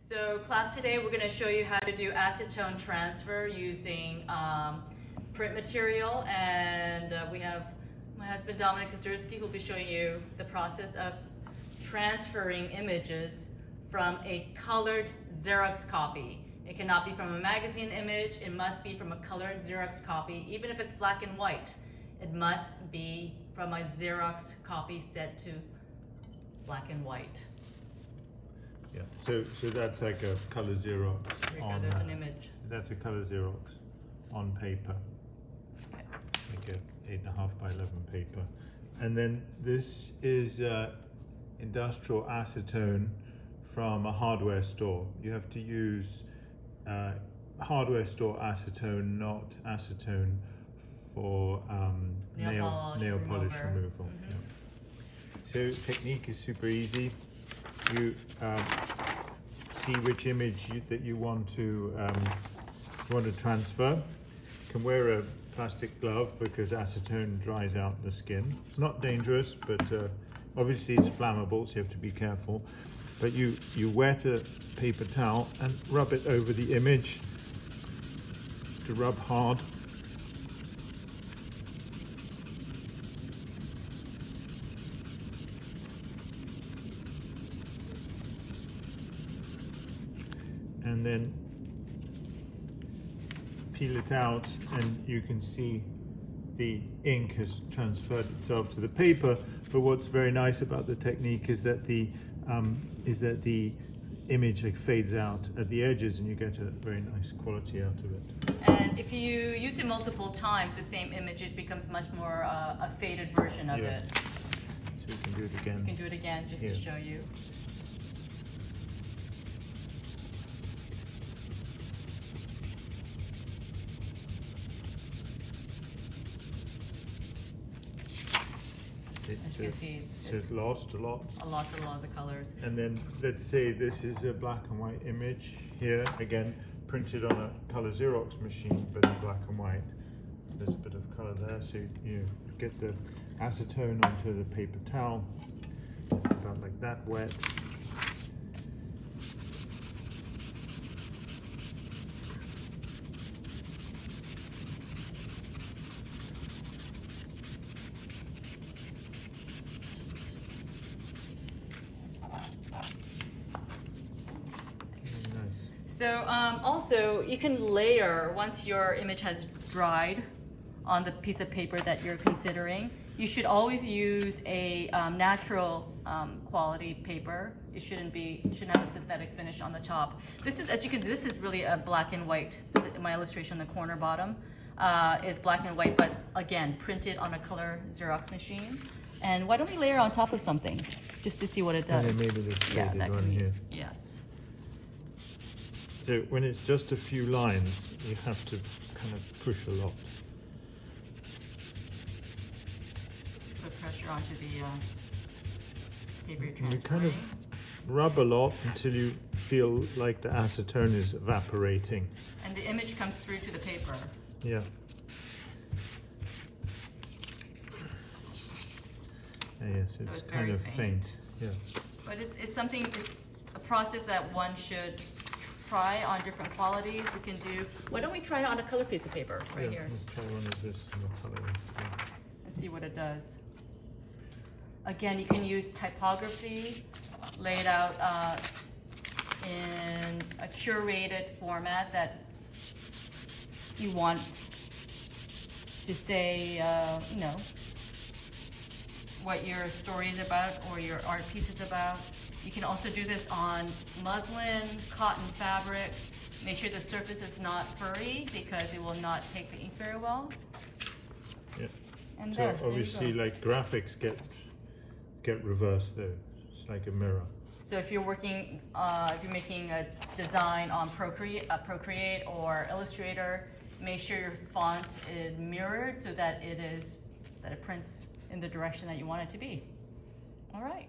So class today, we're going to show you how to do acetone transfer using print material, and we have my husband Dominic Kazursky who will be showing you the process of transferring images from a colored Xerox copy. It cannot be from a magazine image, it must be from a colored Xerox copy. Even if it's black and white, it must be from a Xerox copy set to black and white. Yeah, so that's like a color Xerox on. There's an image. That's a color Xerox on paper, Okay. like a 8.5 by 11 paper, and then this is industrial acetone from a hardware store. You have to use hardware store acetone, not acetone for nail polish removal. Mm-hmm. Yeah. So technique is super easy. You see which image that you want to transfer. You can wear a plastic glove because acetone dries out the skin. It's not dangerous, but obviously it's flammable, so you have to be careful. But you wet a paper towel and rub it over the image to rub hard. And then peel it out, and you can see the ink has transferred itself to the paper. But what's very nice about the technique is that the image fades out at the edges, and you get a very nice quality out of it. And if you use it multiple times, the same image, it becomes much more a faded version of it. So you can do it again. So you can do it again just to show you. As you can see, it's lost a lot. Lots and a lot of the colors. And then let's say this is a black and white image here, again printed on a color Xerox machine, but in black and white. There's a bit of color there, so you get the acetone onto the paper towel. It's about like that wet. So also you can layer, once your image has dried on the piece of paper that you're considering, you should always use a natural quality paper. It shouldn't have a synthetic finish on the top. This is, as you can see, this is really a black and white. My illustration on the corner bottom is black and white, but again, printed on a color Xerox machine. And why don't we layer on top of something, just to see what it does? And then maybe this faded one here. Yes. So when it's just a few lines, you have to kind of push a lot. Put pressure onto the paper you're transferring. You kind of rub a lot until you feel like the acetone is evaporating. And the image comes through to the paper. Yeah. Yes, So it's kind of faint. Yeah. But it's a process that one should try on different qualities. We can do, why don't we try it on a color piece of paper right here? Let's try one of this in the color. And see what it does. Again, you can use typography, lay it out in a curated format that you want to say, you know, what your story is about or your art piece is about. You can also do this on muslin, cotton fabrics. Make sure the surface is not furry because it will not take the ink very well. Yeah. And so obviously, like graphics get reversed though. It's like a mirror. So if you're working, if you're making a design on Procreate or Illustrator, make sure your font is mirrored so that it prints in the direction that you want it to be. All right.